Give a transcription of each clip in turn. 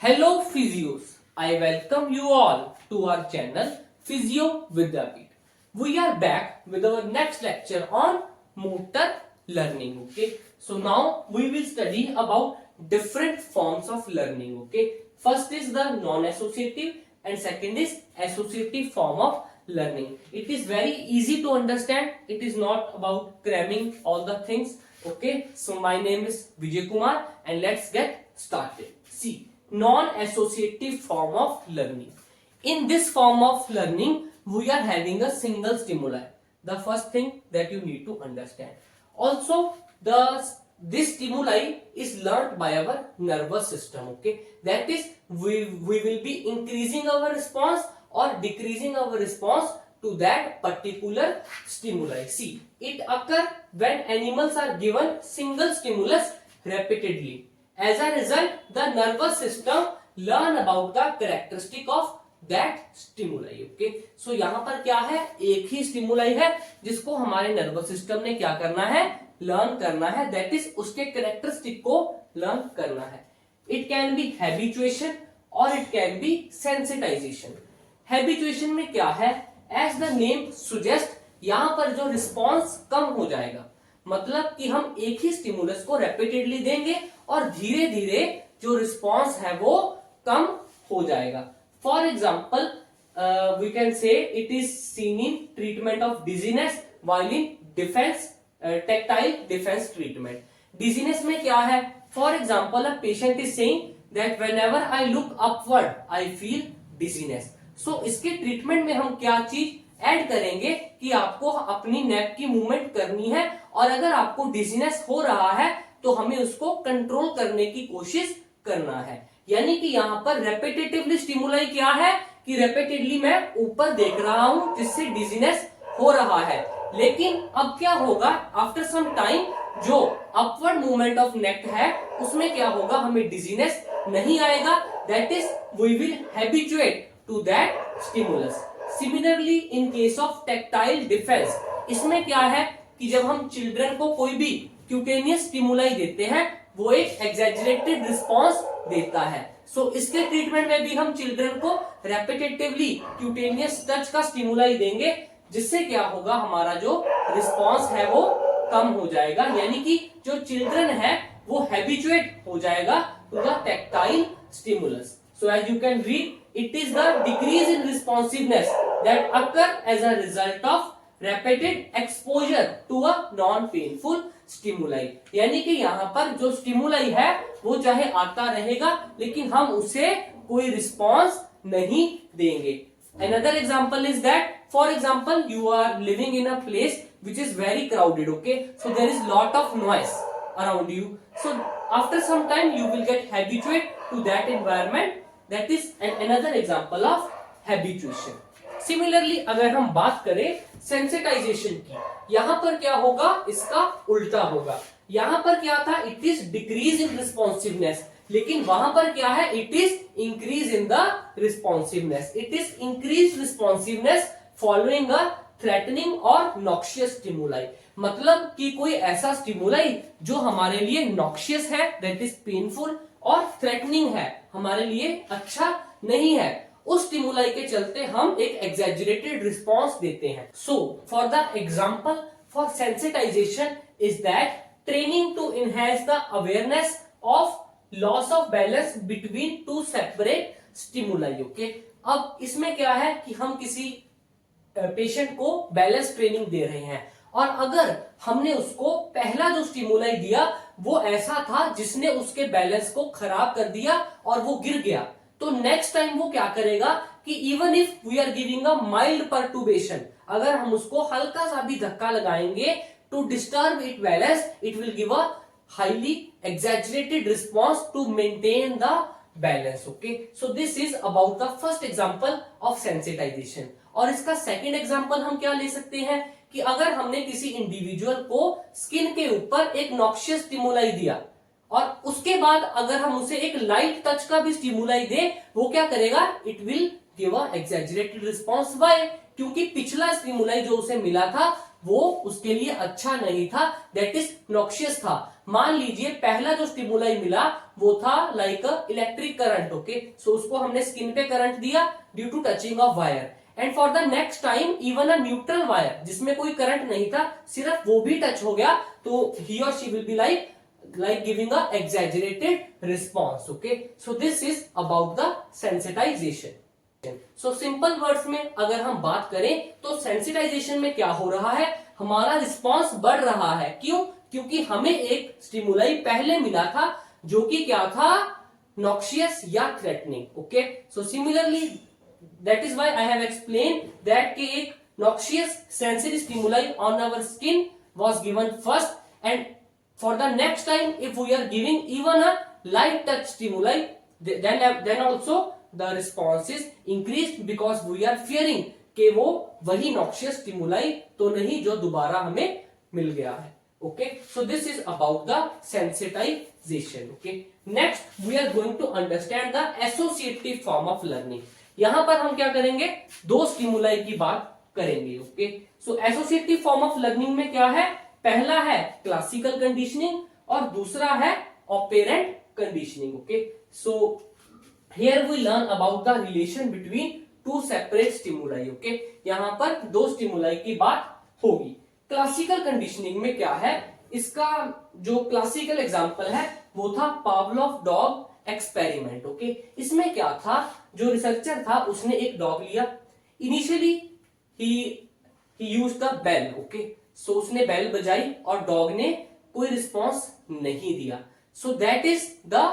Hello physios, I welcome you all to our channel Physio Vidyapit. We are back with our next lecture on motor learning. Okay, so now we will study about different forms of learning. Okay, first is the non-associative and second is associative form of learning. It is very easy to understand. It is not about cramming all the things. Okay, so my name is Vijay Kumar and let's get started. See, non-associative form of learning. In this form of learning, we are having a single stimuli. The first thing that you need to understand. Also, this stimuli is learnt by our nervous system. Okay, that is, we will be increasing our response or decreasing our response to that particular stimuli. See, it occurs when animals are given single stimulus repeatedly. As a result, the nervous system learn about the characteristic of that stimuli. Okay, so यहाँ पर क्या है, एक ही stimuli है जिसको हमारे nervous system ने क्या करना है, learn करना है, that is उसके characteristic को learn करना है. It can be habituation or it can be sensitization. Habituation में क्या है, as the name suggests, यहाँ पर जो response कम हो जाएगा, मतलब कि हम एक ही स्टिमुलस को रेपिटेडली देंगे और धीरे धीरे जो रिस्पॉन्स है वो कम हो जाएगा. For example we can say it is seen in treatment of dizziness while in defence tactile defence treatment. Dizziness में क्या है, for example a patient is saying that whenever I look upward I feel dizziness. So इसके treatment में हम क्या चीज add करेंगे कि आपको अपनी नेक की मूवमेंट करनी है और अगर आपको डिजीनेस हो रहा है तो हमें उसको कंट्रोल करने की कोशिश करना है. यानी कि यहाँ पर रेपिटेटिवली स्टिमुलाई क्या है कि रेपिटेडली मैं ऊपर देख रहा हूं जिससे डिजीनेस हो रहा है. लेकिन अब क्या होगा, आफ्टर सम टाइम जो अपवर्ड मूवमेंट ऑफ नेक है उसमें क्या होगा, हमें डिजीनेस नहीं आएगा. That is we will habituate to that stimulus. Similarly in case of tactile defence, इसमें क्या है कि जब हम चिल्ड्रन को कोई भी क्यूटेनियस स्टिमुलाई देते हैं वो एक एग्जैजरेटेड रिस्पॉन्स देता है. सो इसके ट्रीटमेंट में भी हम चिल्ड्रन को रेपिटेटिवली क्यूटेनियस टच का स्टिमुलाई देंगे जिससे क्या होगा, हमारा जो रिस्पॉन्स है वो कम हो जाएगा. यानी कि जो चिल्ड्रन है वो हैबिचुएट हो जाएगा to the tactile stimulus. So as you can read, it is the decrease in responsiveness that occur as a result of repeated exposure to a non-painful stimuli. यानी कि यहाँ पर जो stimuli है वो चाहे आता रहेगा लेकिन हम उसे कोई response नहीं देंगे. Another example is that, for example, you are living in a place which is very crowded. Okay, so there is lot of noise around you. So after some time you will get habituated to that environment. That is another example of habituation. Similarly, अगर हम बात करें sensitization की, यहाँ पर क्या होगा, इसका उल्टा होगा. यहाँ पर क्या था, it is decrease in responsiveness, लेकिन वहां पर क्या है, it is increase in the responsiveness. It is increased responsiveness following a threatening or noxious stimuli. मतलब कि कोई ऐसा स्टिमुलाई जो हमारे लिए noxious है, that is painful, और थ्रेटनिंग है, हमारे लिए अच्छा नहीं है, उस स्टिमुलाई के चलते हम एक एग्जैजरेटेड रिस्पॉन्स देते हैं. So for the example for sensitisation is that training to enhance the awareness of loss of balance between two separate stimuli. Okay, अब इसमें क्या है कि हम किसी पेशेंट को बैलेंस ट्रेनिंग दे रहे हैं और अगर हमने उसको पहला जो स्टिमुलाई दिया वो ऐसा था जिसने उसके बैलेंस को खराब कर दिया और वो गिर गया, तो नेक्स्ट टाइम वो क्या करेगा कि even if we are giving a mild perturbation, अगर हम उसको हल्का सा भी धक्का लगाएंगे to disturb it balance, it will give a highly exaggerated response to maintain the balance. Okay, so this is about the first example of sensitisation. और इसका सेकंड एग्जांपल हम क्या ले सकते हैं कि अगर हमने किसी इंडिविजुअल को स्किन के ऊपर एक नॉक्शियस स्टिमुलाई दिया और उसके बाद अगर हम उसे एक लाइट टच का भी स्टिमुलाई दे, वो क्या करेगा, it will give a exaggerated response. Why, क्योंकि पिछला स्टिमुलाई जो उसे मिला था वो उसके लिए अच्छा नहीं था, दैट इज नॉक्शियस था। मान लीजिए पहला जो स्टिमुलाई मिला वो था like electric current, okay, so उसको हमने स्किन पे करंट दिया due to touching of wire, and for the next time even a neutral wire जिसमें कोई करंट नहीं था, सिर्फ वो भी टच हो गया, तो ही और she will be like giving a exaggerated response, okay, so this is about the sensitization. so simple words में अगर हम बात करें तो sensitization में क्या हो रहा है, हमारा रिस्पॉन्स बढ़ रहा है। क्यों? क्योंकि हमें एक स्टिमुलाई पहले मिला था जो कि क्या था, नॉक्शियस या threatening, okay, so similarly that is why I have explain that कि एक noxious sensitive stimuli on our skin was given first, and for the next time if we are giving even a light touch stimuli, then also the response is increased because we are fearing कि वो वही noxious stimuli तो नहीं जो दोबारा हमें मिल गया है, okay, so this is about the sensitization, okay. Next we are going to understand the associative form of learning. यहां पर हम क्या करेंगे, दो स्टिमुलाई की बात करेंगे, okay, so associative form of learning में क्या है, पहला है क्लासिकल कंडीशनिंग और दूसरा है operant conditioning, okay, so here we learn about the relation between two separate stimuli, okay, यहां पर दो स्टिमुलाई की बात होगी। क्लासिकल कंडीशनिंग में क्या है, इसका जो क्लासिकल एग्जांपल है वो था पावलोव डॉग एक्सपेरिमेंट, ओके, इसमें क्या था, जो रिसर्चर था उसने एक डॉग लिया, इनिशियली ही used the bell, okay, so उसने बेल बजाई और डॉग ने कोई रिस्पॉन्स नहीं दिया, so that is the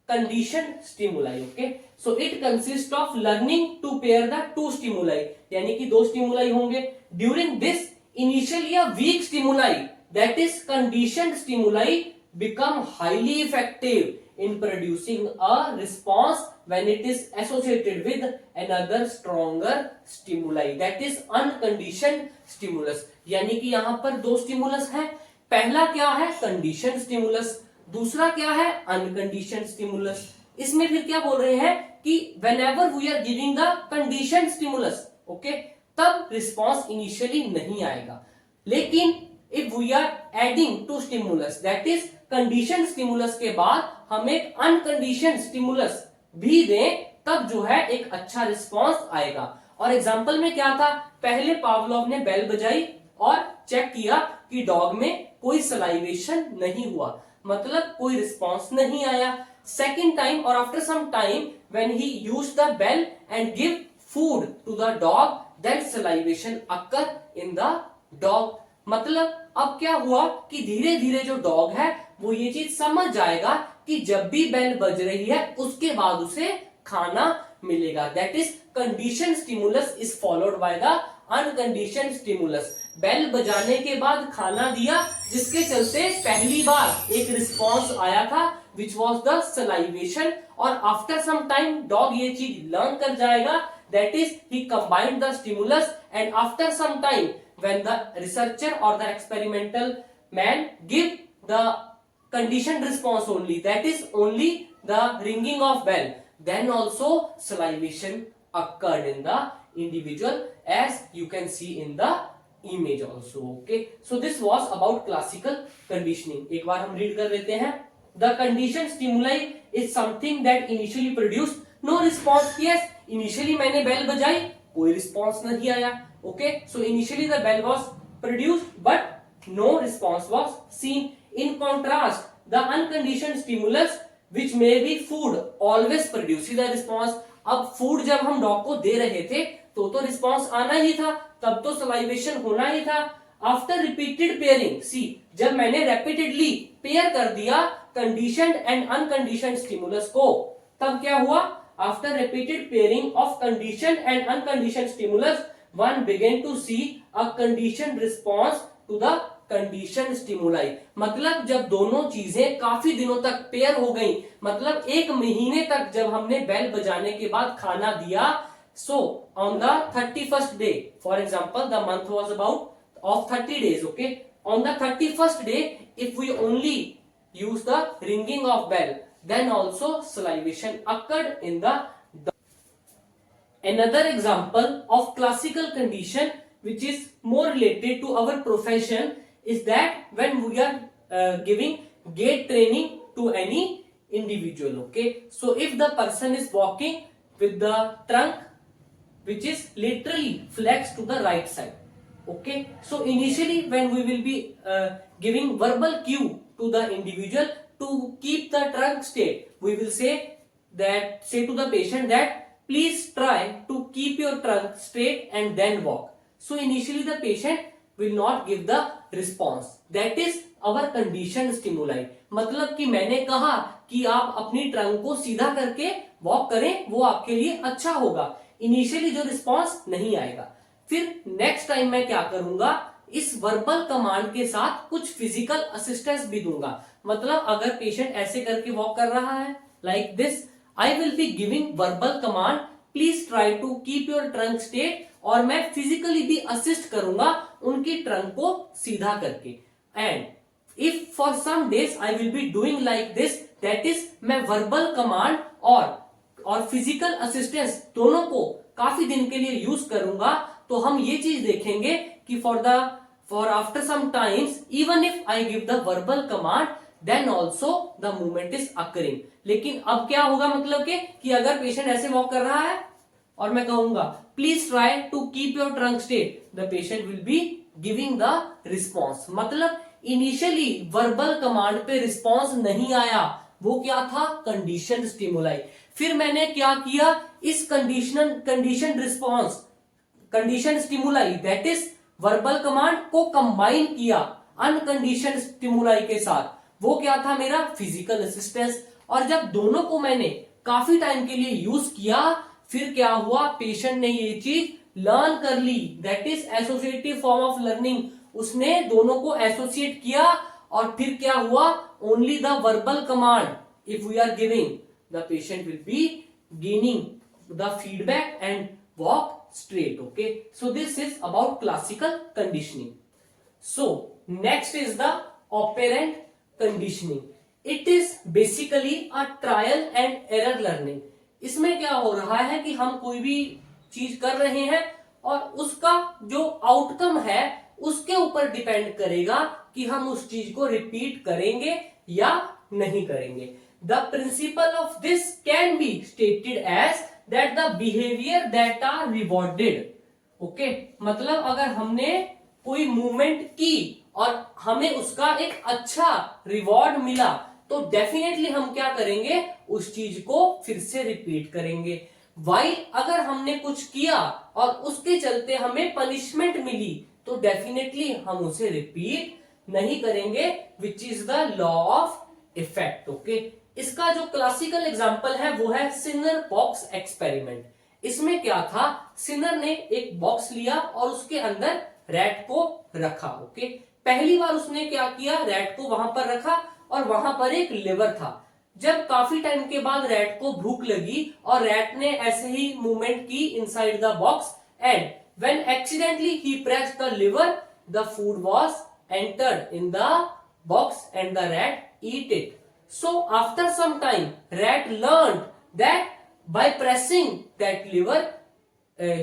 condition stimuli, okay, so it consist of learning to pair the two stimuli, यानी कि दो स्टिमुलाई होंगे। During this initially a weak stimuli that is condition stimuli become highly effective in producing a response when it is associated with another stronger stimuli, that is unconditioned stimulus, यानी कि यहां पर दो stimulus है, पहला क्या है कंडीशन स्टिमुलस, दूसरा क्या है अनकंडीशन स्टिमुलस। इसमें फिर क्या बोल रहे हैं कि whenever we are giving the conditioned stimulus, okay, तब रिस्पॉन्स इनिशियली नहीं आएगा, लेकिन if we are adding to stimulus that is condition stimulus के बाद हम एक अनकंडीशन स्टिमुलस भी दें, तब जो है एक अच्छा रिस्पॉन्स आएगा। और एग्जांपल में क्या था, पहले पावलोव ने बेल बजाई और चेक किया कि डॉग में कोई सलाइवेशन नहीं हुआ, मतलब कोई रिस्पॉन्स नहीं आया। सेकेंड टाइम और after some time when he used the bell and give food to the dog, then salivation occur in the dog, मतलब अब क्या हुआ कि धीरे धीरे जो डॉग है वो ये चीज समझ जाएगा कि जब भी बेल बज रही है उसके बाद उसे खाना मिलेगा, that is condition stimulus is followed by the uncondition stimulus. Bell बजाने के बाद खाना दिया जिसके चलते पहली बार एक रिस्पॉन्स आया था विच वॉज द सलाइवेशन, और आफ्टर सम टाइम डॉग ये चीज लर्न कर जाएगा, that is he combined the stimulus, and after some time when the researcher or the experimental man give the conditioned response only, that is only the ringing of bell, then also salivation occurred in the individual as you can see in the image also, okay, so this was about classical conditioning। एक बार हम read कर लेते हैं, the conditioned stimuli is something that initially produced no response, yes, initially मैंने bell बजाई कोई response नहीं आया, okay, so initially the bell was produced but no response was seen. In contrast the unconditioned stimulus which may be food always produces the response। अब food जब हम dog को दे रहे थे तो रिस्पॉन्स आना ही था, तब तो सलाइवेशन होना ही था। आफ्टर रिपीटेड पेयरिंग, सी जब मैंने रेपिटेडली पेयर कर दिया कंडीशनड एंड अनकंडीशनड स्टिमुलस को, तब क्या हुआ, after repeated pairing of conditioned and unconditioned stimulus one began to see a conditioned response to the conditioned stimuli। मतलब जब दोनों चीजें काफी दिनों तक पेयर हो गई, मतलब एक महीने तक जब हमने बेल बजाने के बाद खाना दिया, so on the 31st day, for example the month was about of 30 days, okay, on the 31st day if we only use the ringing of bell, then also salivation occurred in the Another example of classical condition which is more related to our profession is that when we are giving gait training to any individual. Okay, so if the person is walking with the trunk which is literally flexed to the right side. Okay, so initially when we will be giving verbal cue to the individual to keep the trunk straight, we will say to the patient that please try to keep your trunk straight and then walk. So initially the patient will not give the response. That is our conditioned stimuli. मतलब कि मैंने कहा कि आप अपनी trunk को सीधा करके वॉक करें, वो आपके लिए अच्छा होगा, इनिशियली जो रिस्पॉन्स नहीं आएगा। फिर नेक्स्ट टाइम मैं क्या करूंगा, इस वर्बल कमांड के साथ कुछ फिजिकल असिस्टेंस भी दूंगा। मतलब अगर पेशेंट ऐसे करके वॉक कर रहा है like this, I will be giving verbal command please try to keep your trunk straight, और मैं फिजिकली भी असिस्ट करूंगा उनकी ट्रंक को सीधा करके। And if for some days I will be doing like this, that is मैं verbal command और फिजिकल असिस्टेंस दोनों को काफी दिन के लिए यूज करूंगा, तो हम ये चीज देखेंगे कि for after some times even if I give the verbal command then also the movement is occurring. लेकिन अब क्या होगा, मतलब कि अगर पेशेंट ऐसे वॉक कर रहा है और मैं कहूंगा please try to keep your trunk straight, the patient will be giving the response. मतलब इनिशियली वर्बल कमांड पे रिस्पॉन्स नहीं आया, वो क्या था, कंडीशन स्टिमुलाई। फिर मैंने क्या किया, इस condition stimuli that is verbal command को कंबाइन किया अनकंडीशन स्टिमुलाई के साथ, वो क्या था, मेरा फिजिकल असिस्टेंस। और जब दोनों को मैंने काफी टाइम के लिए यूज किया, फिर क्या हुआ, पेशेंट ने ये चीज लर्न कर ली, that is associative form of learning. उसने दोनों को एसोसिएट किया, और फिर क्या हुआ, only the verbal command if we are giving, the patient will be gaining the feedback and walk straight. Okay, so this is about classical conditioning. So next is the operant conditioning. It is basically a trial and error learning. इसमें क्या हो रहा है कि हम कोई भी चीज कर रहे हैं और उसका जो आउटकम है उसके ऊपर डिपेंड करेगा कि हम उस चीज को रिपीट करेंगे या नहीं करेंगे। The principle of this can be stated as that the behavior that are rewarded. Okay, मतलब अगर हमने कोई मूवमेंट की और हमें उसका एक अच्छा रिवॉर्ड मिला, तो डेफिनेटली हम क्या करेंगे, उस चीज को फिर से रिपीट करेंगे। वाइल अगर हमने कुछ किया और उसके चलते हमें पनिशमेंट मिली, तो डेफिनेटली हम उसे रिपीट नहीं करेंगे, which is the law of effect. Okay, इसका जो क्लासिकल एग्जांपल है वो है सिनर बॉक्स एक्सपेरिमेंट। इसमें क्या था, सिनर ने एक बॉक्स लिया और उसके अंदर रैट को रखा। ओके, पहली बार उसने क्या किया, रैट को वहां पर रखा और वहां पर एक लिवर था। जब काफी टाइम के बाद रैट को भूख लगी और रैट ने ऐसे ही मूवमेंट की inside the box, and when accidentally he pressed the liver, the food was entered in the box and the rat eat it. So after some time, rat learned that by pressing that lever,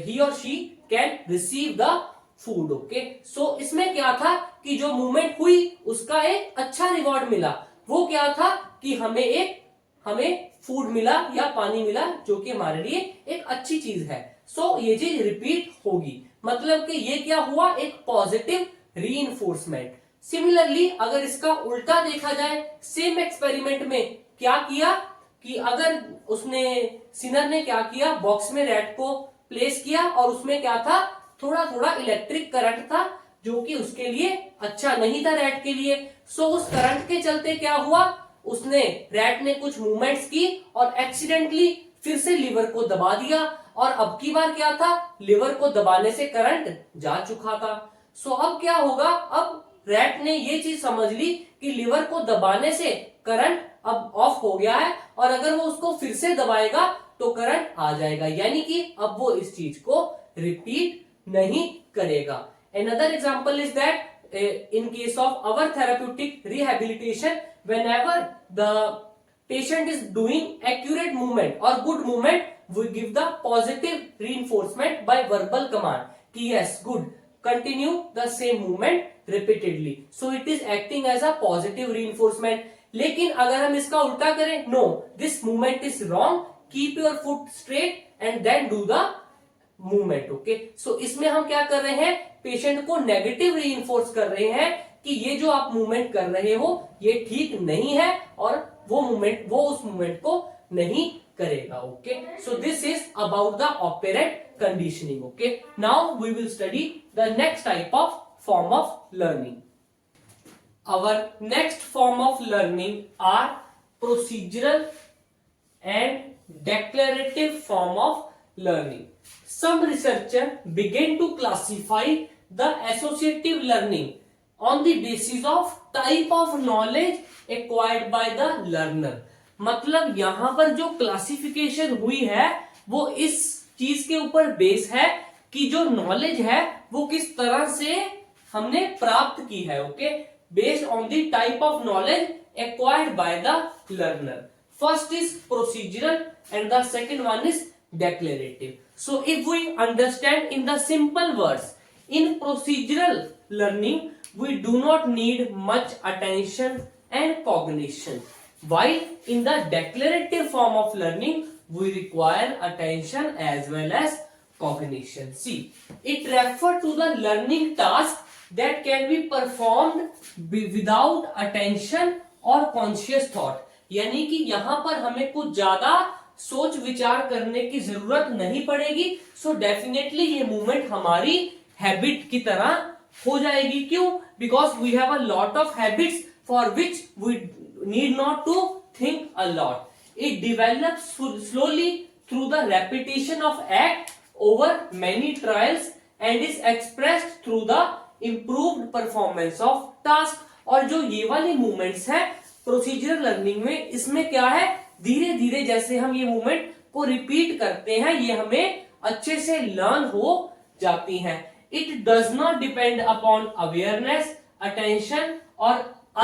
he or she can receive the food. Okay, so इसमें क्या था कि जो movement हुई उसका एक अच्छा reward मिला। वो क्या था कि हमें फूड मिला या पानी मिला, जो कि हमारे लिए एक अच्छी चीज है। सो ये चीज रिपीट होगी, मतलब कि ये क्या हुआ, एक पॉजिटिव रीइंफोर्समेंट। सिमिलरली अगर इसका उल्टा देखा जाए, सेम एक्सपेरिमेंट में क्या किया कि अगर सिनर ने क्या किया, बॉक्स में रैट को प्लेस किया और उसमें क्या था, थोड़ा थोड़ा इलेक्ट्रिक करंट था, जो कि उसके लिए अच्छा नहीं था रैट के लिए। सो उस करंट के चलते क्या हुआ, रैट ने कुछ मूवमेंट्स की और एक्सीडेंटली फिर से लिवर को दबा दिया, और अब की बार क्या था, लिवर को दबाने से करंट जा चुका था। सो अब क्या होगा, अब रैट ने ये चीज समझ ली कि लिवर को दबाने से करंट अब ऑफ हो गया है, और अगर वो उसको फिर से दबाएगा तो करंट आ जाएगा, यानी कि अब वो इस चीज को रिपीट नहीं करेगा। Another example is that in case of our therapeutic rehabilitation, whenever the patient is doing accurate movement or good movement, we give the positive reinforcement by verbal command कि yes good, continue the same movement repeatedly, so it is acting as a positive reinforcement. लेकिन अगर हम इसका उल्टा करें, no, this movement is wrong, keep your foot straight and then do the movement. Okay, so इसमें हम क्या कर रहे हैं, पेशेंट को नेगेटिव रीइंफोर्स कर रहे हैं कि ये जो आप मूवमेंट कर रहे हो ये ठीक नहीं है और वो उस मूवमेंट को नहीं करेगा. Okay, so this is about the operant conditioning. Okay, now we will study the next type of form of learning. Our next form of learning are procedural and declarative form of learning. Some researchers began to classify the associative learning on the basis of type of knowledge acquired by the learner. मतलब यहां पर जो classification हुई है वो इस चीज के ऊपर बेस है कि जो नॉलेज है वो किस तरह से हमने प्राप्त की है. Okay, based on the type of knowledge acquired by the learner. First is procedural and the second one is declarative. So if we understand in the simple words, in procedural learning we do not need much attention and cognition, while in the declarative form of learning we require attention as well as cognition. See, it refers to the learning task that can be performed without attention or conscious thought. यानी कि यहां पर हमें कुछ ज्यादा सोच विचार करने की जरूरत नहीं पड़ेगी. सो डेफिनेटली ये मूवमेंट हमारी हैबिट की तरह हो जाएगी. क्यों? Because we have a lot of habits for which we need not to think a lot. It develops slowly through the repetition of act over many trials and is expressed through the improved performance of task. और जो ये वाली movements है procedural learning में, इसमें क्या है, धीरे धीरे जैसे हम ये मूवमेंट को रिपीट करते हैं ये हमें अच्छे से लर्न हो जाती हैं. It does not depend upon awareness, attention और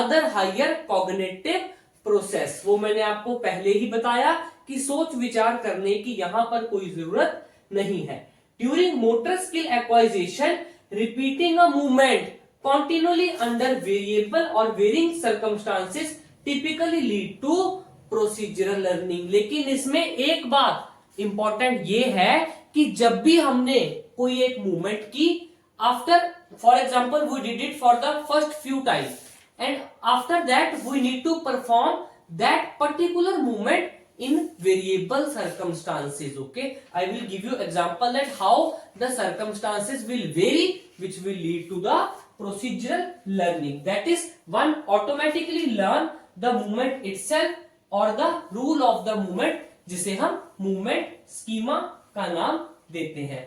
अदर हायर कॉग्निटिव प्रोसेस. वो मैंने आपको पहले ही बताया कि सोच विचार करने की यहां पर कोई जरूरत नहीं है. During motor skill acquisition, repeating a movement continually under variable or varying circumstances typically lead to procedural learning. लेकिन इसमें एक बात इंपॉर्टेंट ये है कि जब भी हमने कोई एक मूवमेंट की, after for example we did it for the first few times and after that we need to perform that particular movement in variable circumstances. Okay, I will give you example that how the circumstances will vary which will lead to the procedural learning. That is, one automatically learn the movement itself or the rule of the movement, जिसे हम movement schema का नाम देते हैं.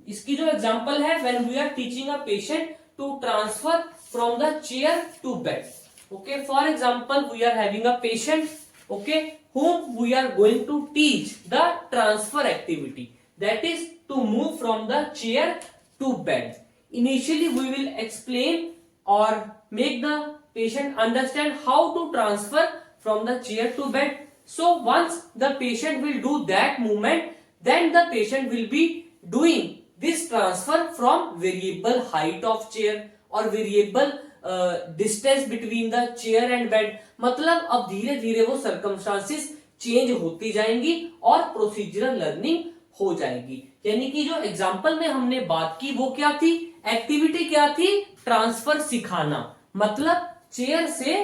इसकी जो example है, when we are teaching a patient to transfer from the chair to bed. Okay, for example we are having a patient, okay, whom we are going to teach the transfer activity, that is to move from the chair to bed. Initially we will explain or make the patient understand how to transfer from the chair to bed. So once the patient will do that movement, then the patient will be doing this transfer from variable height of chair or variable distance between the chair and bed. मतलब अब धीरे धीरे वो circumstances change होती जाएंगी और procedural learning हो जाएगी. यानी कि जो एग्जांपल में हमने बात की वो क्या थी, एक्टिविटी क्या थी, ट्रांसफर सिखाना. मतलब चेयर से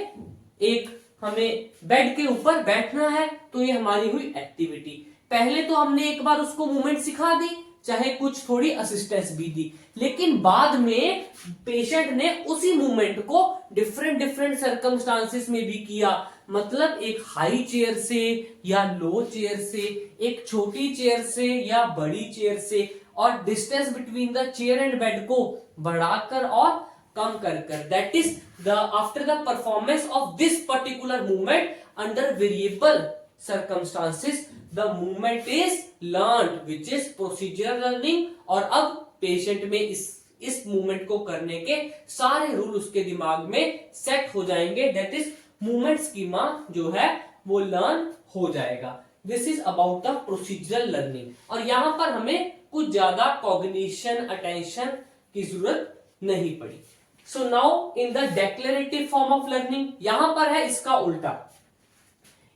एक हमें बेड के ऊपर बैठना है, तो ये हमारी हुई एक्टिविटी. पहले तो हमने एक बार उसको मूवमेंट सिखा दी, चाहे कुछ थोड़ी असिस्टेंस भी दी, लेकिन बाद में पेशेंट ने उसी मूवमेंट को डिफरेंट सर्कमस्टांसेस में भी किया. मतलब एक हाई चेयर से या लो चेयर से, एक छोटी चेयर से या बड़ी चेयर से, और distance between the chair and bed को बढ़ाकर और कम कर. That is the after the performance of this particular movement under variable circumstances, the movement is learned, which is procedural learning. और अब पेशेंट में इस मूवमेंट को करने के सारे रूल उसके दिमाग में सेट हो जाएंगे. दैट इज मूवमेंट स्कीमा जो है वो लर्न हो जाएगा। This is about the procedural learning. और यहां पर हमें कुछ ज्यादा कॉग्निशन, अटेंशन की जरूरत नहीं पड़ी। So now in the declarative form of learning, यहां पर है इसका उल्टा।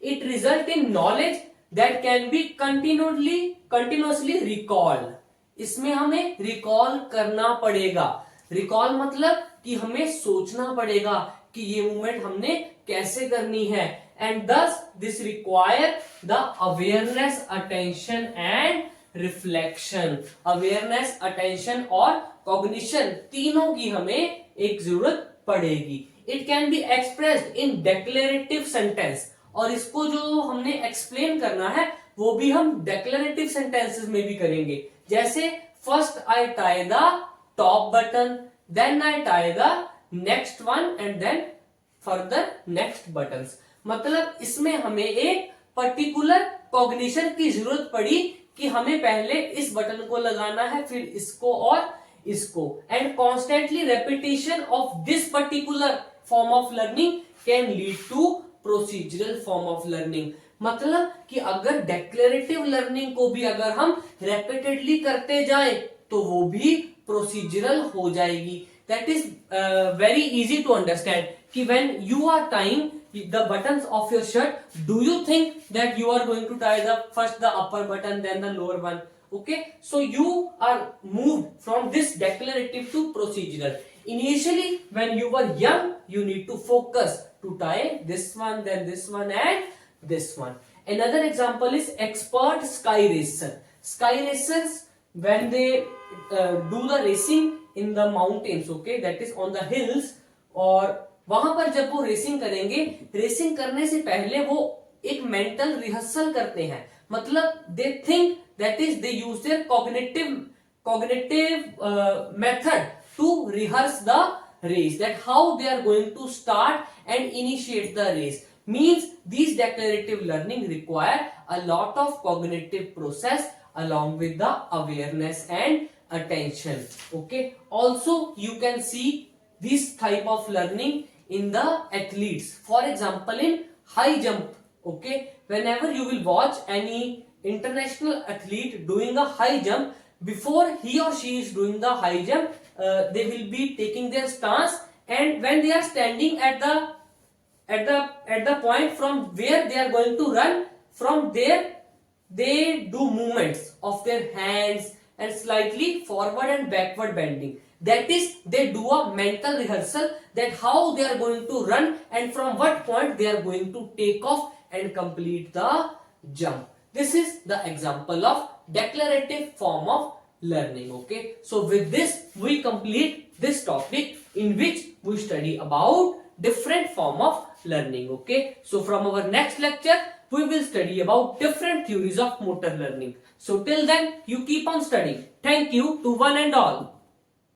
It result in knowledge that can be continuously recalled. इसमें हमें रिकॉल करना पड़ेगा। रिकॉल मतलब कि हमें सोचना पड़ेगा कि ये मूवमेंट हमने कैसे करनी है। And thus this require the awareness, attention and reflection. Awareness, attention और कॉग्निशन तीनों की हमें एक जरूरत पड़ेगी। It can be expressed in declarative sentence, और इसको जो हमने एक्सप्लेन करना है वो भी हम डेक्लेरेटिव सेंटेंसेस में भी करेंगे। जैसे first I tie the top button, then I tie the next one and then further next buttons. मतलब इसमें हमें एक पर्टिकुलर कॉग्निशन की जरूरत पड़ी कि हमें पहले इस बटन को लगाना है, फिर इसको और इसको। And constantly repetition of this particular form of learning can lead to procedural form of learning. मतलब कि अगर डेक्लेरेटिव लर्निंग को भी अगर हम रेपिटेडली करते जाए तो वो भी प्रोसीजरल हो जाएगी। That is very easy to understand कि when you are tying the buttons of your shirt, do you think that you are going to tie the first the upper button then the lower one? Okay, so you are moved from this declarative to procedural. Initially when you were young, you need to focus to tie this one, then this one and this one. Another example is expert sky racer. Sky racers, when they do the racing in the mountains, okay, that is on the hills, और वहां पर जब वो racing करेंगे, racing करने से पहले वो एक मेंटल रिहर्सल करते हैं। मतलब they think, that is they use their cognitive method to rehearse the race, that how they are going to start and initiate the race. Means these declarative learning require a lot of cognitive process along with the awareness and attention. Okay, also you can see this type of learning in the athletes. For example, in high jump, okay, whenever you will watch any international athlete doing a high jump, before he or she is doing the high jump, they will be taking their stance, and when they are standing at the point from where they are going to run, from there they do movements of their hands and slightly forward and backward bending. That is, they do a mental rehearsal that how they are going to run and from what point they are going to take off and complete the jump. This is the example of declarative form of learning. Okay, so with this we complete this topic in which we study about different form of learning. Okay, so from our next lecture we will study about different theories of motor learning. So till then you keep on studying. Thank you to one and all.